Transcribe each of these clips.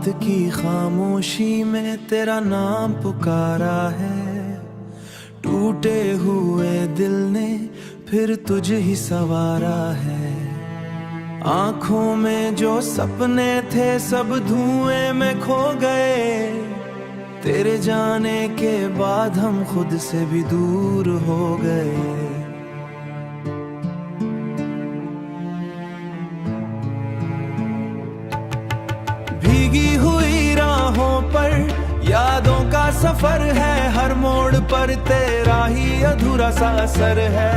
की खामोशी में तेरा नाम पुकारा है, टूटे हुए दिल ने फिर तुझ ही संवारा है। आंखों में जो सपने थे सब धुएं में खो गए, तेरे जाने के बाद हम खुद से भी दूर हो गए। भीगी हुई राहों पर यादों का सफर है, हर मोड़ पर तेरा ही अधूरा सा असर है।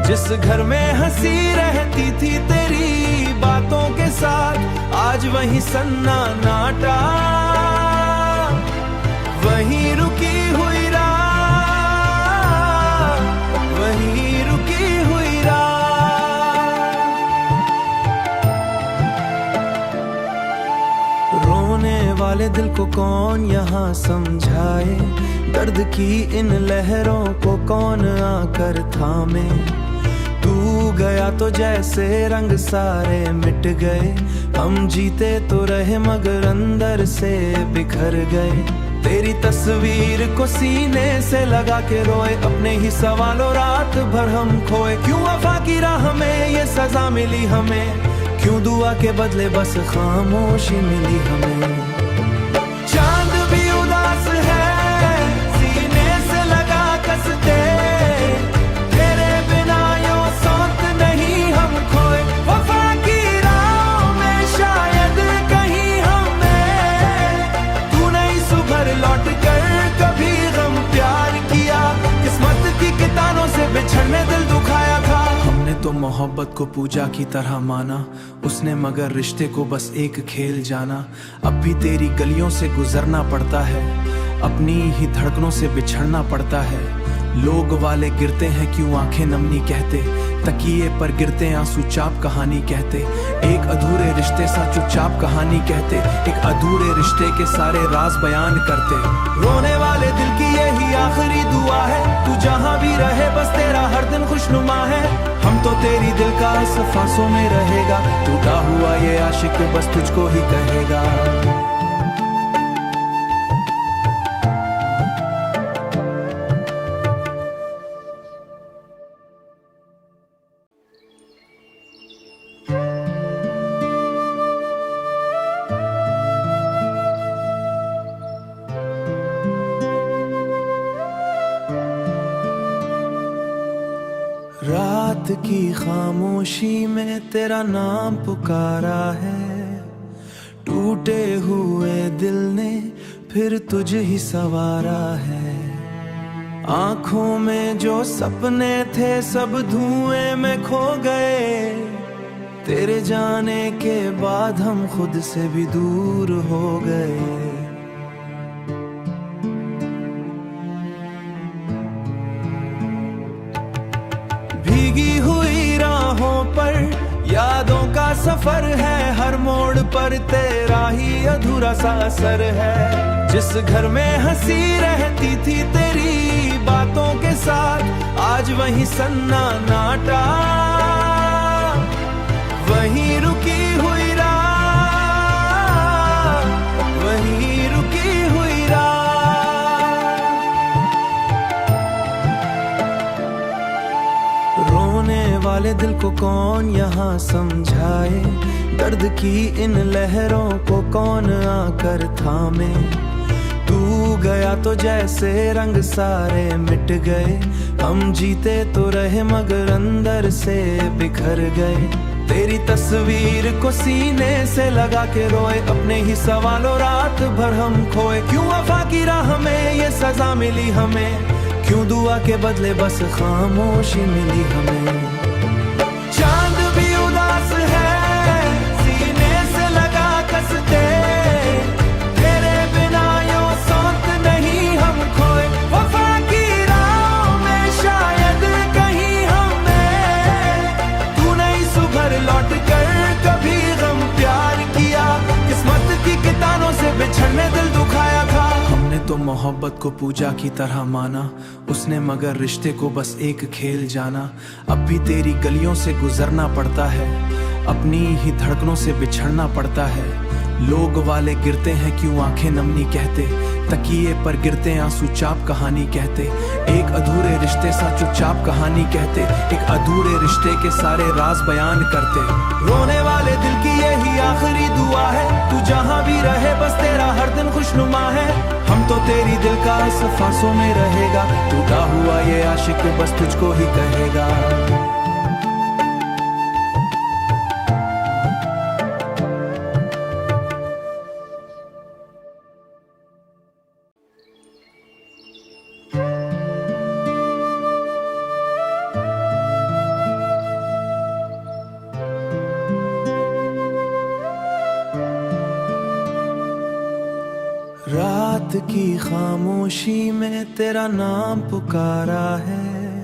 जिस घर में हंसी रहती थी तेरी बातों के साथ, आज वही सन्नाटा, वही रुकी हुई राह, वही रुकी हुई राह। रोने वाले दिल को कौन यहाँ समझाए, दर्द की इन लहरों को कौन आकर थामे। तू गया तो जैसे रंग सारे मिट गए, हम जीते तो रहे मगर अंदर से बिखर गए। तेरी तस्वीर को सीने से लगा के रोए, अपने ही सवालों रात भर हम खोए। क्यों वफा की राह में ये सजा मिली हमें, क्यों दुआ के बदले बस खामोशी मिली हमें। चांद भी उदास है सीने से लगा कसते, तेरे बिना यूं सोच नहीं हम खोए। वफा की राह में शायद कहीं हमें तू नहीं सुभर लौट कर कभी गम प्यार किया, किस्मत की कितानों से बिछड़ने दिल दुखाया था। हमने तो मोहब्बत को पूजा की तरह माना, उसने मगर रिश्ते को बस एक खेल जाना। अब भी तेरी गलियों से गुजरना पड़ता है, अपनी ही धड़कनों से बिछड़ना पड़ता है। लोग वाले गिरते हैं क्यों आंखें नमनी कहते, तकिए पर गिरते आंसू चाप कहानी कहते। एक अधूरे रिश्ते सा चुपचाप कहानी कहते, एक अधूरे रिश्ते के सारे राज बयान करते। रोने वाले दिल की यही आखिरी दुआ है, तू जहां भी रहे बस तेरा हर दिन खुशनुमा है। हम तो तेरी दिल का सांसों में रहेगा, टूटा हुआ ये आशिक बस तुझको ही कहेगा। रात की खामोशी में तेरा नाम पुकारा है, टूटे हुए दिल ने फिर तुझ ही संवारा है। आंखों में जो सपने थे सब धुएं में खो गए, तेरे जाने के बाद हम खुद से भी दूर हो गए। भीगी हुई राहों पर यादों का सफर है, हर मोड़ पर तेरा ही अधूरा सा असर है। जिस घर में हंसी रहती थी तेरी बातों के साथ, आज वही सन्नाटा, वही रुकी हुई राह, वही रुकी हुई राह। रोने वाले दिल को कौन यहाँ समझाए, दर्द की इन लहरों को कौन आकर थामे। तू गया तो जैसे रंग सारे मिट गए, हम जीते तो रहे मगर अंदर से बिखर गए। तेरी तस्वीर को सीने से लगा के रोए, अपने ही सवालों रात भर हम खोए। क्यों वफा की राह में ये सजा मिली हमें, क्यों दुआ के बदले बस खामोशी मिली हमें। चांद भी उदास है सीने से लगा कसते, तेरे बिना यूं सोच नहीं हम खोए। वफा की राह में शायद कहीं हमें तू नहीं सुभर लौट कर कभी गम प्यार किया, किस्मत की कितानों से बिछड़ने दिल दुखाया था। हमने तो मोहब्बत को पूजा की तरह माना, उसने मगर रिश्ते को बस एक खेल जाना। अब भी तेरी गलियों से गुजरना पड़ता है, अपनी ही धड़कनों से बिछड़ना पड़ता है। लोग वाले गिरते हैं क्यों आंखें नमनी कहते, तकिए पर गिरते आंसू चाप कहानी कहते, एक अधूरे रिश्ते सा चुपचाप कहानी कहते, एक अधूरे रिश्ते के सारे राज बयान करते। रोने वाले दिल की यही आखिरी दुआ है, तू जहां भी रहे बस तेरा हर दिन खुशनुमा है। हम तो तेरी दिल का सांसों में रहेगा, टूटा हुआ ये आशिक बस तुझको ही कहेगा। रात की खामोशी में तेरा नाम पुकारा है,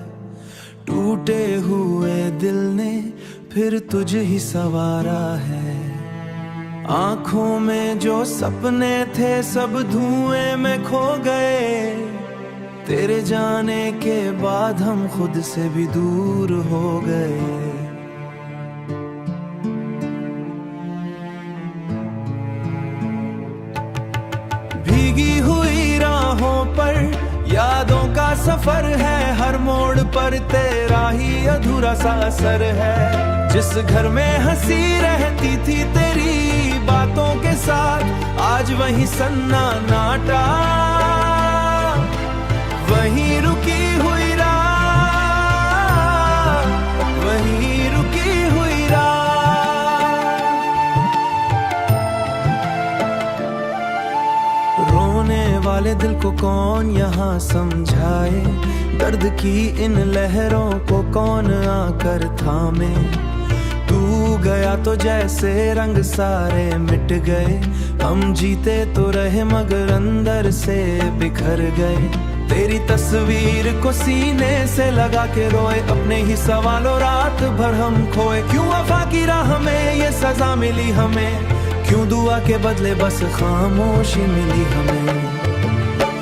टूटे हुए दिल ने फिर तुझ ही संवारा है। आंखों में जो सपने थे सब धुएं में खो गए, तेरे जाने के बाद हम खुद से भी दूर हो गए। भीगी हुई राहों पर यादों का सफर है, हर मोड़ पर तेरा ही अधूरा सा असर है। जिस घर में हंसी रहती थी तेरी बातों के साथ, आज वही सन्नाटा, वही रुकी हुई रात, वही रुकी हुई रात। रोने वाले दिल को कौन यहाँ समझाए, दर्द की इन लहरों को कौन आकर थामे। तू गया तो जैसे रंग सारे मिट गए, हम जीते तो रहे मगर अंदर से बिखर गए। तेरी तस्वीर को सीने से लगा के रोए, अपने ही सवालों रात भर हम खोए। क्यों वफा की राह में ये सजा मिली हमें, क्यों दुआ के बदले बस खामोशी मिली हमें।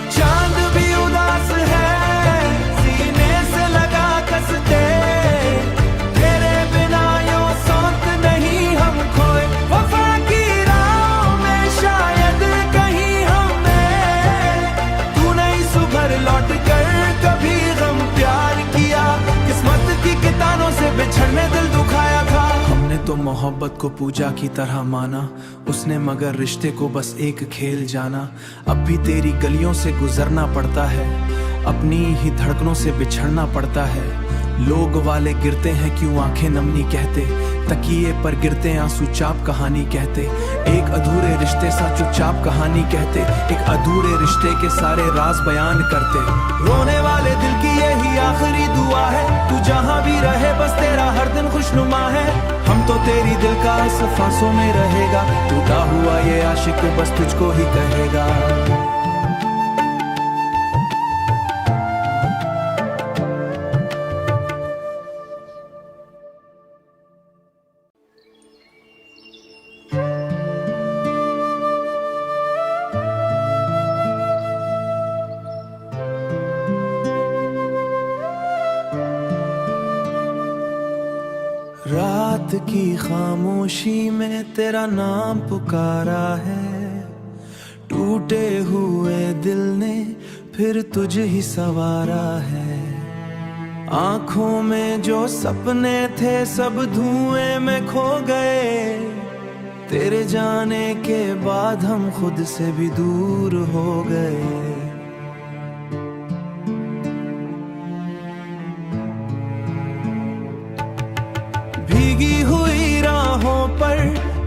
चांद भी उदास है सीने से लगा कसते, तेरे बिना यूं सोच नहीं हम खोए। वफा की राह में शायद कहीं हमें तू नहीं सुभर लौट कर कभी गम प्यार किया, किस्मत की कितानों से बिछड़ने दिल दुखाया था। हमने तो मोहब्बत को पूजा की तरह माना, उसने मगर रिश्ते को बस एक खेल जाना। अब भी तेरी गलियों से गुजरना पड़ता है, अपनी ही धड़कनों से बिछड़ना पड़ता है। लोग वाले गिरते हैं क्यों आंखें नमनी कहते, तकिए पर गिरते आंसू चाप कहानी कहते, एक अधूरे रिश्ते सा चुपचाप कहानी कहते, एक अधूरे रिश्ते के सारे राज बयान करते। रोने वाले दिल की यही आखिरी दुआ है, तू जहां भी रहे बस तेरा हर दिन खुशनुमा है। हम तो तेरी दिल का सांसों में रहेगा, टूटा हुआ ये आशिक बस तुझको ही कहेगा। रात की खामोशी में तेरा नाम पुकारा है, टूटे हुए दिल ने फिर तुझ ही संवारा है। आंखों में जो सपने थे सब धुएं में खो गए, तेरे जाने के बाद हम खुद से भी दूर हो गए। भीगी हुई राहों पर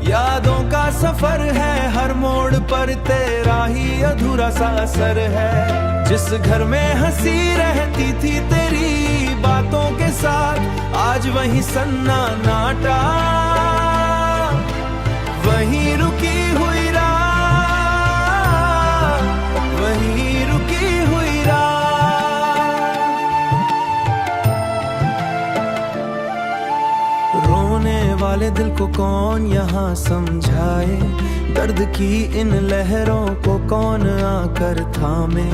यादों का सफर है, हर मोड़ पर तेरा ही अधूरा सा असर है। जिस घर में हंसी रहती थी तेरी बातों के साथ, आज वही सन्नाटा, वही रुकी हुई रात, वही रुकी हुई रात। रोने वाले दिल को कौन यहाँ समझाए, दर्द की इन लहरों को कौन आकर थामे।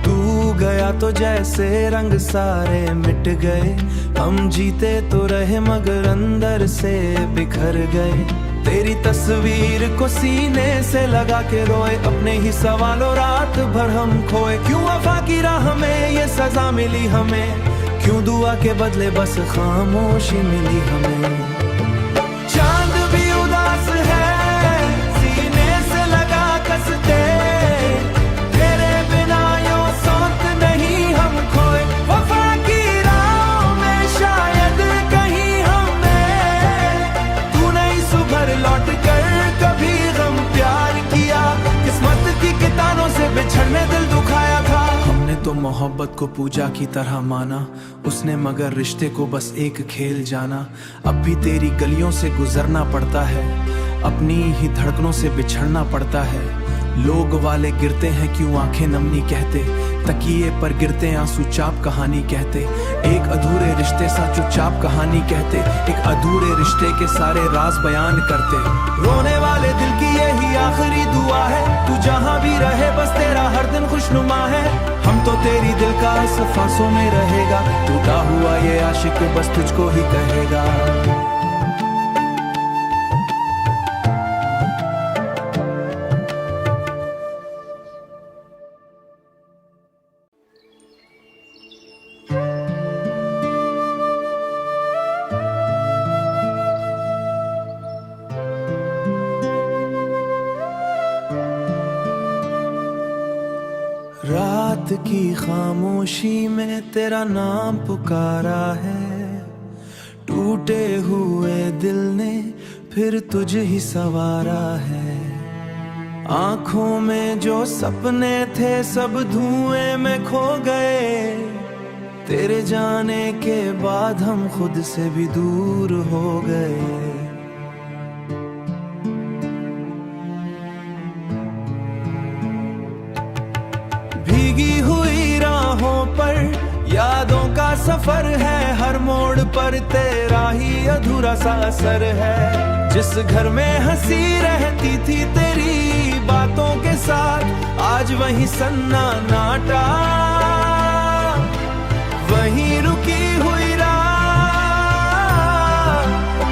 तू गया तो जैसे रंग सारे मिट गए, हम जीते तो रहे मगर अंदर से बिखर गए। तेरी तस्वीर को सीने से लगा के रोए, अपने ही सवालों रात भर हम खोए। क्यों वफा की राह में ये सजा मिली हमें, क्यों दुआ के बदले बस खामोशी मिली हमें। चांद भी उदास है सीने से लगा कसते, तेरे बिना यूं सौंत नहीं हम खोए। वफा की राह में शायद कहीं हमें तू नहीं सुभर लौट कर कभी गम प्यार किया, किस्मत की कितानों से बिछड़ने दिल दुखाया था। हमने तो मोहब्बत को पूजा की तरह माना, उसने मगर रिश्ते को बस एक खेल जाना। अब भी तेरी गलियों से गुजरना पड़ता है, अपनी ही धड़कनों से बिछड़ना पड़ता है। लोग वाले गिरते हैं क्यों आंखें नमनी कहते, तकिए पर गिरते आंसू चाप कहानी कहते। एक अधूरे रिश्ते सा चुपचाप कहानी कहते, एक अधूरे रिश्ते के सारे राज बयान करते। रोने वाले दिल की यही आखिरी दुआ है, तू जहां भी रहे बस तेरा हर दिन खुशनुमा है। हम तो तेरी दिल का सांसों में रहेगा, टूटा हुआ ये आशिक बस तुझको ही कहेगा। रात की खामोशी में तेरा नाम पुकारा है, टूटे हुए दिल ने फिर तुझ ही संवारा है। आंखों में जो सपने थे सब धुएं में खो गए, तेरे जाने के बाद हम खुद से भी दूर हो गए। भीगी हुई राहों पर यादों का सफर है, हर मोड़ पर तेरा ही अधूरा सा असर है। जिस घर में हंसी रहती थी तेरी बातों के साथ, आज वही सन्नाटा, वही रुकी हुई रात,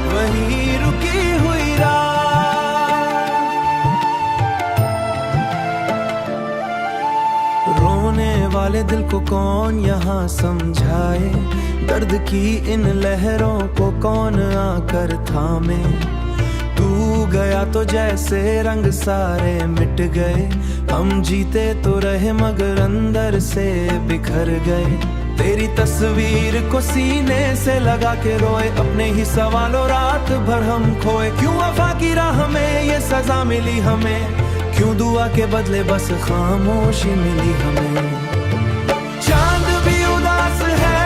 वही रुकी हुई रात। रोने वाले दिल को कौन यहाँ समझाए, दर्द की इन लहरों को कौन आकर थामे। तू गया तो जैसे रंग सारे मिट गए, हम जीते तो रहे मगर अंदर से बिखर गए। तेरी तस्वीर को सीने से लगा के रोए, अपने ही सवालों रात भर हम खोए। क्यों वफा की राह में ये सजा मिली हमें, क्यों दुआ के बदले बस खामोशी मिली हमें। चांद भी उदास है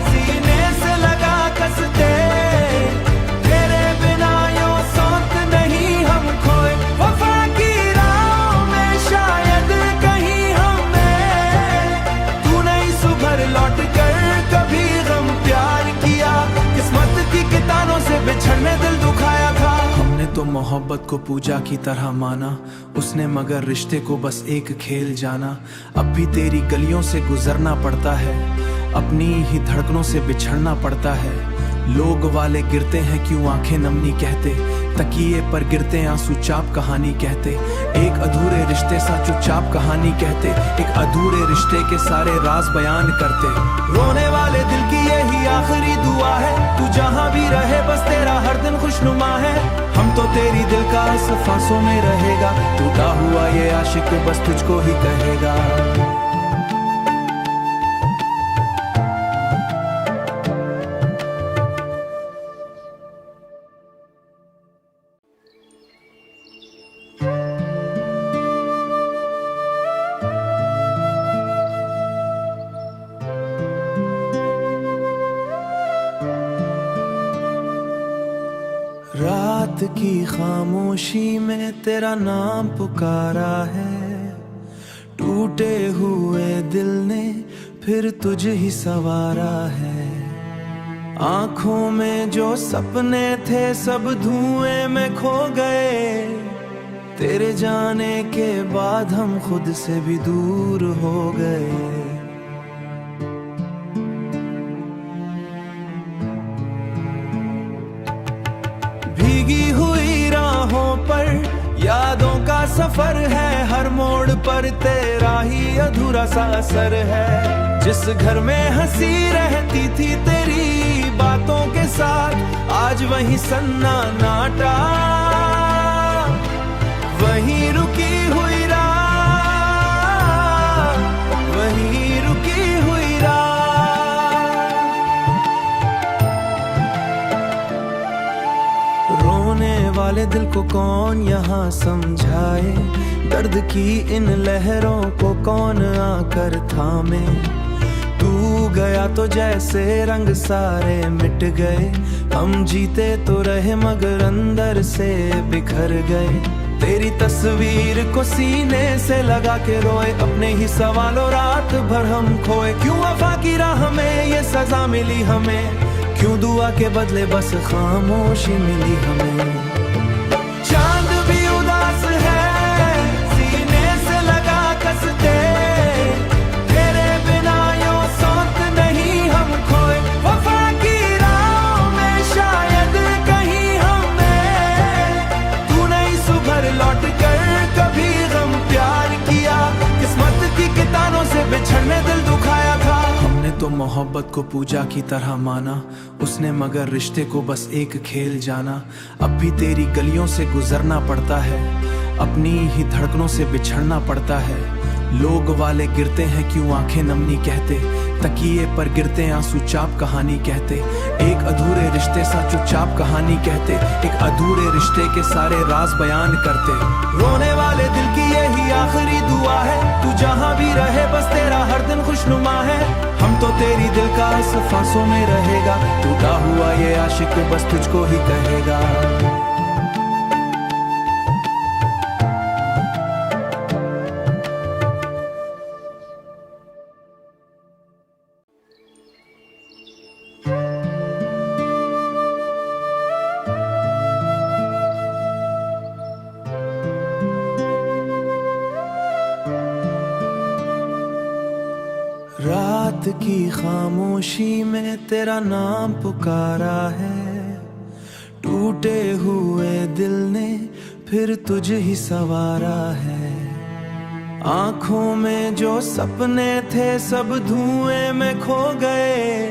सीने से लगा कसते, तेरे बिना यूं सौंत नहीं हम खोए। वफा की राह में शायद कहीं हमें तू नहीं सुभर लौट कर कभी गम प्यार किया, किस्मत की कितानों से बिछड़ने दिल दुखाया था। हमने तो मोहब्बत को पूजा की तरह माना, उसने मगर रिश्ते को बस एक खेल जाना। अब भी तेरी गलियों से गुजरना पड़ता है, अपनी ही धड़कनों से बिछड़ना पड़ता है। लोग वाले गिरते हैं क्यों आंखें नमनी कहते, तकिए पर गिरते आंसू चाप कहानी कहते। एक अधूरे रिश्ते सा चुपचाप कहानी कहते, एक अधूरे रिश्ते के सारे राज बयान करते। रोने वाले दिल की यही आखिरी दुआ है, तू जहां भी रहे बस तेरा हर दिन खुशनुमा है। हम तो तेरी दिल का सांसों में रहेगा, टूटा हुआ ये आशिक बस तुझको ही कहेगा। रात की खामोशी में तेरा नाम पुकारा है, टूटे हुए दिल ने फिर तुझ ही संवारा है। आंखों में जो सपने थे सब धुएं में खो गए, तेरे जाने के बाद हम खुद से भी दूर हो गए। भीगी हुई सफर है, हर मोड़ पर तेरा ही अधूरा सा असर है। जिस घर में हंसी रहती थी तेरी बातों के साथ, आज वही सन्नाटा, वही रुकी हुई रात, वही रुकी हुई रात। रोने वाले दिल को कौन यहाँ समझाए, दर्द की इन लहरों को कौन आकर थामे। तू गया तो जैसे रंग सारे मिट गए, हम जीते तो रहे मगर अंदर से बिखर गए। तेरी तस्वीर को सीने से लगा के रोए, अपने ही सवालों रात भर हम खोए। क्यों वफा की राह में ये सजा मिली हमें, क्यों दुआ के बदले बस खामोशी मिली हमें। चांद भी उदास है, सीने से लगा कसते, तेरे बिना यूं सौंत नहीं हम खोए। वफा की राह में शायद कहीं हमें तू नहीं सुभर लौट कर कभी गम प्यार किया, किस्मत की कितानों से बिछड़ने दिल दुखाया था। हमने तो मोहब्बत को पूजा की तरह माना, उसने मगर रिश्ते को बस एक खेल जाना। अब भी तेरी गलियों से गुजरना पड़ता है, अपनी ही धड़कनों से बिछड़ना पड़ता है। लोग वाले गिरते हैं क्यों आंखें नमनी कहते, तकिए पर गिरते आंसू चाप कहानी कहते। एक अधूरे रिश्ते सा चुपचाप कहानी कहते, एक अधूरे रिश्ते के सारे राज बयान करते। रोने वाले दिल की यही आखिरी दुआ है, तू जहां भी रहे बस तेरा हर दिन खुशनुमा है। हम तो तेरी दिल का सांसों में रहेगा, टूटा हुआ ये आशिक बस तुझको ही कहेगा। रात की खामोशी में तेरा नाम पुकारा है, टूटे हुए दिल ने फिर तुझ ही संवारा है। आंखों में जो सपने थे सब धुएं में खो गए,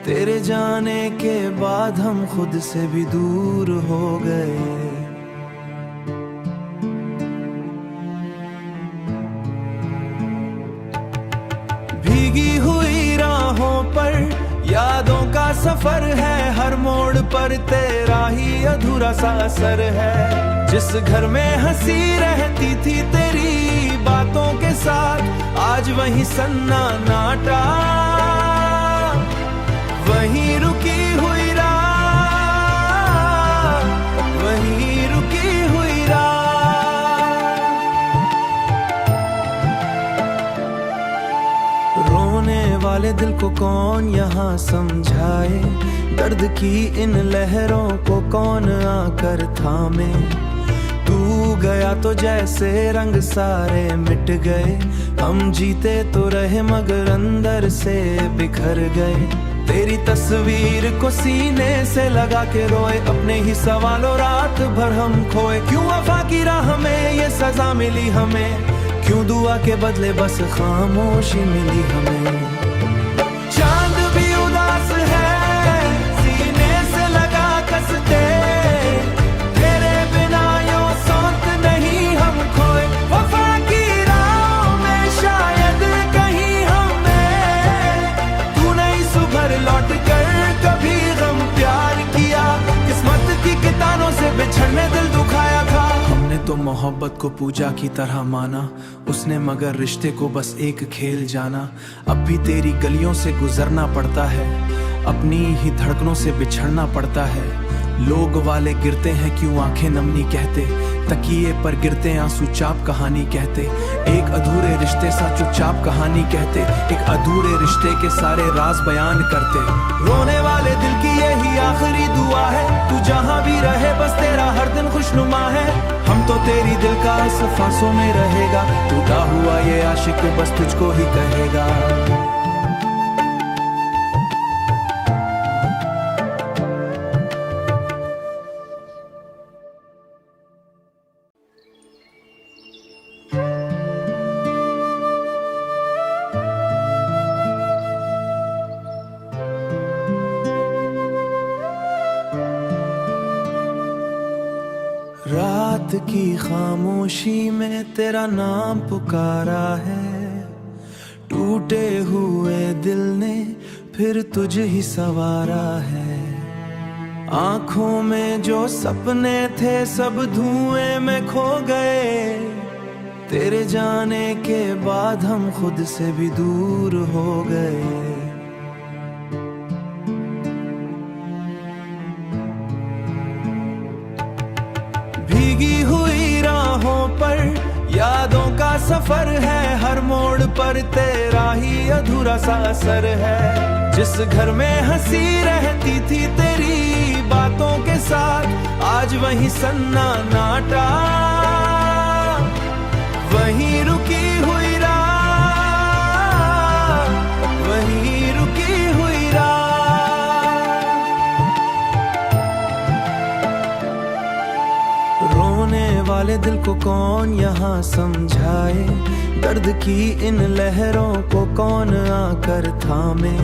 तेरे जाने के बाद हम खुद से भी दूर हो गए। भीगी हुई राहों पर यादों का सफर है, हर मोड़ पर तेरा ही अधूरा सा असर है। जिस घर में हंसी रहती थी तेरी बातों के साथ, आज वही सन्नाटा, वही रुकी हुई रात, वही रुकी हुई रात। रोने वाले दिल को कौन यहाँ समझाए, दर्द की इन लहरों को कौन आकर थामे। तू गया तो जैसे रंग सारे मिट गए, हम जीते तो रहे मगर अंदर से बिखर गए। तेरी तस्वीर को सीने से लगा के रोए, अपने ही सवालों रात भर हम खोए। क्यों वफा की राह में ये सजा मिली हमें, क्यों दुआ के बदले बस खामोशी मिली हमें। चांद भी उदास है, सीने से लगा कसते, तेरे बिना यूं सौंत नहीं हम खोए। वफा की राह में शायद कहीं हमें तू नहीं सुभर लौट कर कभी गम प्यार किया, किस्मत की कितानों से बिछड़ने दिल दुखाया था। हमने तो मोहब्बत को पूजा की तरह माना, उसने मगर रिश्ते को बस एक खेल जाना। अब भी तेरी गलियों से गुजरना पड़ता है, अपनी ही धड़कनों से बिछड़ना पड़ता है। लोग वाले गिरते हैं क्यों आंखें नमनी कहते, तकिए पर गिरते आंसू चाप कहानी कहते। एक अधूरे रिश्ते सा चुपचाप कहानी कहते, एक अधूरे रिश्ते के सारे राज बयान करते। रोने वाले दिल की यही आखिरी दुआ है, तू जहां भी रहे बस तेरा हर दिन खुशनुमा है। हम तो तेरी दिल का सांसों में रहेगा, टूटा हुआ ये आशिक बस तुझको ही कहेगा। की खामोशी में तेरा नाम पुकारा है। टूटे हुए दिल ने फिर तुझ ही संवारा है। आंखों में जो सपने थे सब धुएं में खो गए। तेरे जाने के बाद हम खुद से भी दूर हो गए। भीगी हुई राहों पर यादों का सफर है। हर मोड़ पर तेरा ही अधूरा सा असर है। जिस घर में हंसी रहती थी तेरी बातों के साथ, आज वही सन्नाटा, वही रुकी हुई रात, वही रुकी हुई रात। रोने वाले दिल को कौन यहाँ समझाए, दर्द की इन लहरों को कौन आकर थामे।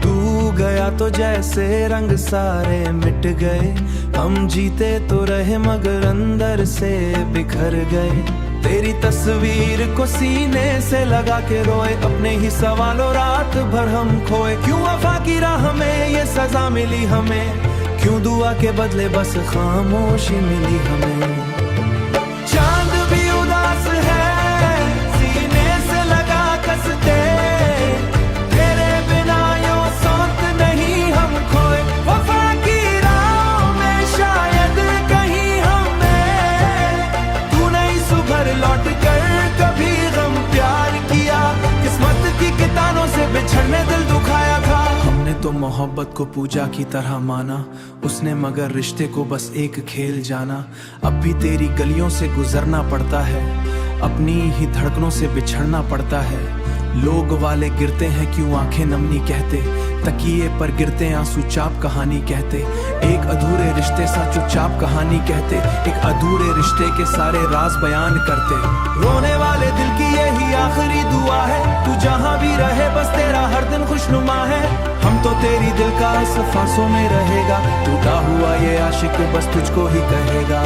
तू गया तो जैसे रंग सारे मिट गए। हम जीते तो रहे मगर अंदर से बिखर गए। तेरी तस्वीर को सीने से लगा के रोए, अपने ही सवालों रात भर हम खोए। क्यों वफा की राह में ये सजा मिली हमें, क्यों दुआ के बदले बस खामोशी मिली हमें। चांद भी उदास है सीने से लगा कसते, तेरे बिना यूं सोच नहीं हम खोए। वफा की राह में शायद कहीं हमें तू नहीं सुभर लौट कर कभी गम प्यार किया। किस्मत की कितानों से बिछड़ने दिल दुखाया था। हमने तो मोहब्बत को पूजा की तरह माना, उसने मगर रिश्ते को बस एक खेल जाना। अब भी तेरी गलियों से गुजरना पड़ता है, अपनी ही धड़कनों से बिछड़ना पड़ता है। लोग वाले गिरते हैं क्यों आंखें नमनी कहते, तकिए पर गिरते आंसू चाप कहानी कहते। एक अधूरे रिश्ते सा चुपचाप कहानी कहते, एक अधूरे रिश्ते के सारे राज बयान करते। रोने वाले दिल की यही आखिरी दुआ है, तू जहां भी रहे बस तेरा हर दिन खुशनुमा है। हम तो तेरी दिल का इस फांसों में रहेगा, टूटा हुआ ये आशिक बस तुझको ही कहेगा।